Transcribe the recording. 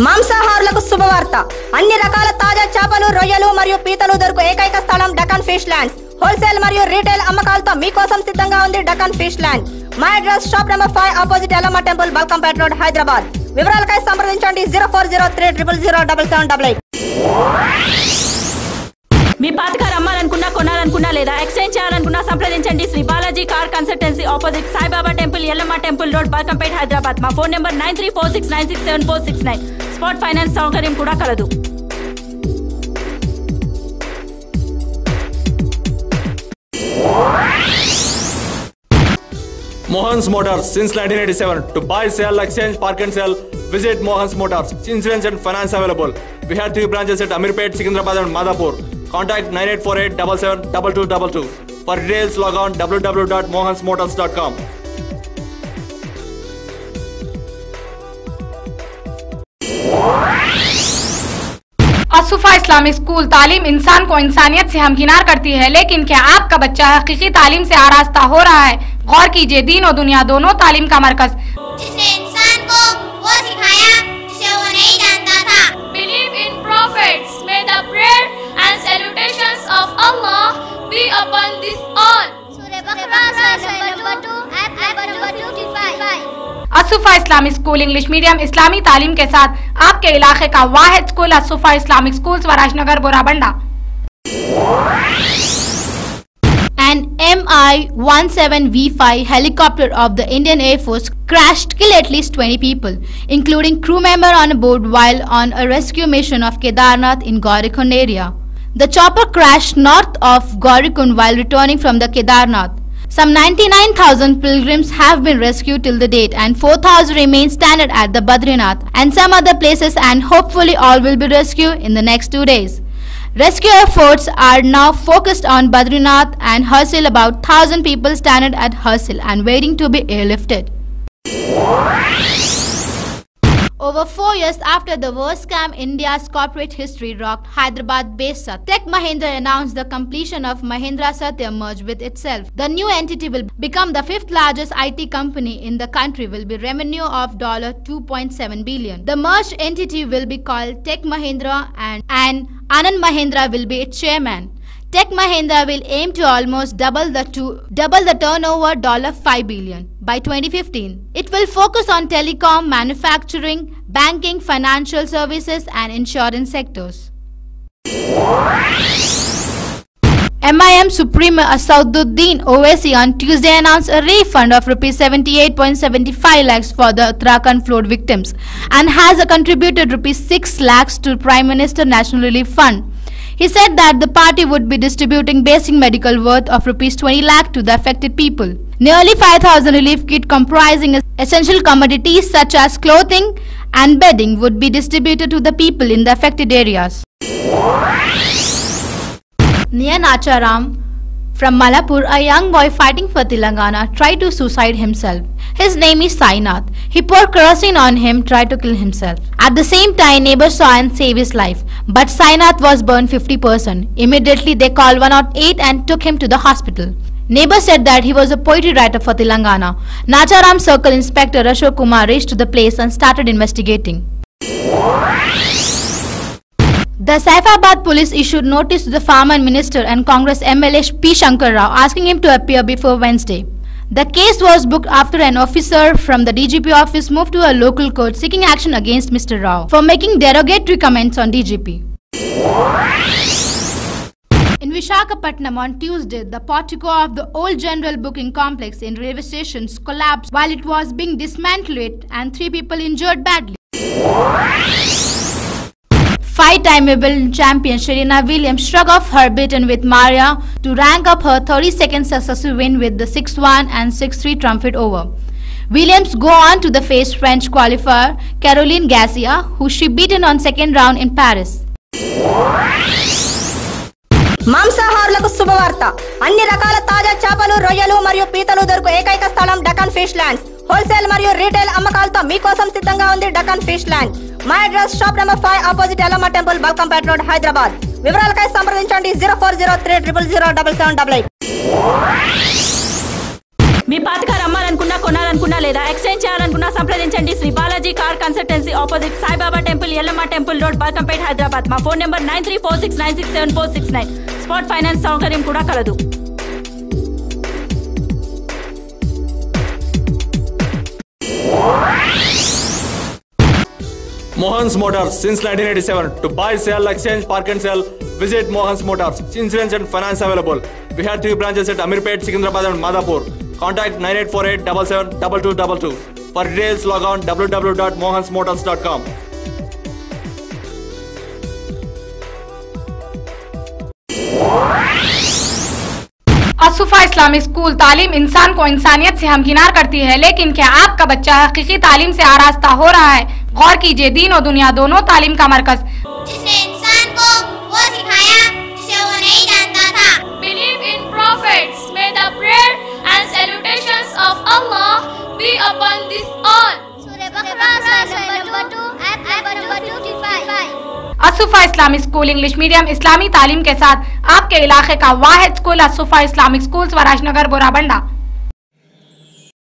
మాంసాహారులకు శుభవార్త అన్ని రకాల తాజా చేపలు రొయ్యలు మరియు పీతలు దొరుకు ఏకైక స్థలం డకాన్ ఫిష్ ల్యాండ్స్ హోల్సేల్ మరియు రీటైల్ అమ్మకాలతో మీకోసం సిద్ధంగా ఉంది డకాన్ ఫిష్ ల్యాండ్ మా address shop number 5 opposite Yellamma temple Balkampet road Hyderabad వివరాలకై సంప్రదించండి 0403007788 మీ పాత కార్ అమ్మాలనుకున్నా కొనాలనుకున్నా లేదా ఎక్స్చేంజ్ చేయాలనుకున్నా సంప్రదించండి Shri Balaji car consultancy opposite Saibaba temple Yellamma temple road Balkampet Hyderabad మా ఫోన్ నెంబర్ 9346967469 స్పాట్ ఫైనాన్స్ సౌకర్యం కూడా కలదు. Mohan's Motors since 1987 to buy, sell, exchange, park and sell. Visit Mohan's Motors. Insurance and finance available. We have 3 branches at Amirpet, Secunderabad and Madhapur. Contact 9848772222. For details log on www.mohansmotors.com. Asufa Islamic school तालीम इंसान को इंसानियत से हमकिनार करती है, लेकिन क्या आपका बच्चा हकीकी तालीम से आरास्ता हो रहा है? गौर कीजिए, दीन और दुनिया दोनों तालीम का मरकज जिसने इंसान को वो सिखाया जिसे वो नहीं जानता था. Believe in prophets. May the prayer and salutations of Allah be upon this all. Surah Baqarah number 2 ayat number 255. Asufa Islamic school English medium इस्लामी तालीम के साथ आपके इलाके का वाहिद school Asufa Islamic school Swarajnagar Borabanda. An Mi-17V5 helicopter of the Indian Air Force crashed, killed at least 20 people, including crew member on board while on a rescue mission of Kedarnath in Gaurikund area. The chopper crashed north of Gaurikund while returning from the Kedarnath. Some 99,000 pilgrims have been rescued till the date and 4,000 remain stranded at the Badrinath and some other places, and hopefully all will be rescued in the next 2 days. Rescue efforts are now focused on Badrinath and Harsil. About 1,000 people stranded at Harsil and waiting to be airlifted. Over 4 years after the worst scam India's corporate history rocked, Hyderabad-based Tech Mahindra announced the completion of Mahindra Satya merge with itself. The new entity will become the 5th largest IT company in the country, will be revenue of $2.7 billion. The merged entity will be called Tech Mahindra and Anand Mahindra will be its chairman. Tech Mahindra will aim to almost double the turnover $5 billion by 2015. It will focus on telecom, manufacturing, banking, financial services and insurance sectors. MIM Supreme Asaduddin Owaisi on Tuesday announced a refund of Rs 78.75 lakhs for the Uttarakhand flood victims and has contributed Rs 6 lakhs to Prime Minister National Relief Fund. He said that the party would be distributing basic medical worth of Rs 20 lakh to the affected people. Nearly 5,000 relief kits comprising essential commodities such as clothing and bedding would be distributed to the people in the affected areas. Near Nacharam from Malapur, a young boy fighting for Telangana tried to suicide himself. His name is Sainath. He poured kerosene on him, tried to kill himself. At the same time, neighbors saw and saved his life. But Sainath was burned 50%. Immediately, they called 108 and took him to the hospital. Neighbors said that he was a poetry writer for Telangana. Nacharam Circle Inspector Ashok Kumar reached to the place and started investigating. The Saifabad police issued notice to the farmer minister and Congress MLA P. Shankar Rao asking him to appear before Wednesday. The case was booked after an officer from the DGP office moved to a local court seeking action against Mr. Rao for making derogatory comments on DGP. In Visakhapatnam on Tuesday, the portico of the old general booking complex in railway stations collapsed while it was being dismantled and 3 people injured badly. 5-time Wimbledon champion Serena Williams shrugged off her beaten with Maria to rank up her 32nd successive win with the 6-1 and 6-3 triumph over. Williams go on to the face French qualifier Caroline Garcia, who she beaten on second round in Paris. మాంసాహారులకు శుభవార్త అన్ని రకాల తాజా చేపలు రొయ్యలు మరియు పీతలు దొరుకు ఏకైక స్థలం డకాన్ ఫిష్ ల్యాండ్స్ హోల్సేల్ మరియు రీటైల్ అమ్మకాలతో మీకోసం సిద్ధంగా ఉంది డకాన్ ఫిష్ ల్యాండ్ మా address shop number 5 opposite Yellamma temple Balkampet road Hyderabad వివరాలకై సంప్రదించండి 0403007788. మీ పాత కార్ అమ్మాలనుకున్నా కొనాలనుకున్నా కొనాలనుకున్నా లేదా ఎక్స్చేంజ్ చేయాలనుకున్నా సంప్రదించండి Shri Balaji car consultancy opposite Saibaba temple Yellamma temple road Balkampet Hyderabad మా ఫోన్ నెంబర్ 9346967469 స్పాట్ ఫైనాన్స్ సౌకర్యం కూడా కలదు. Mohan's Motors since 1987. To buy, sell, exchange, park and sell, visit Mohan's Motors. Insurance and finance available. We have 3 branches at Amirpet, Secunderabad and Madhapur. Contact 9848772222. For details, log on www.mohansmotors.com. Asufa Islamic school तालीम इंसान को इंसानियत से हमकिनार करती है, लेकिन क्या आपका बच्चा हकीकी तालीम से आरास्ता हो रहा है? गौर कीजिए, दीन और दुनिया दोनों तालीम का मरकज। जिसने इंसान को वो सिखाया जिसे वो नहीं जानता था। Believe in prophets. May the prayer and salutations of Allah be upon this all. सूरह बकरा number 2 ayat number 255। Asufa Islamic school English medium इस्लामी तालीम के साथ आपके इलाके का वाहिद school Asufa Islamic school Swarajnagar Borabanda.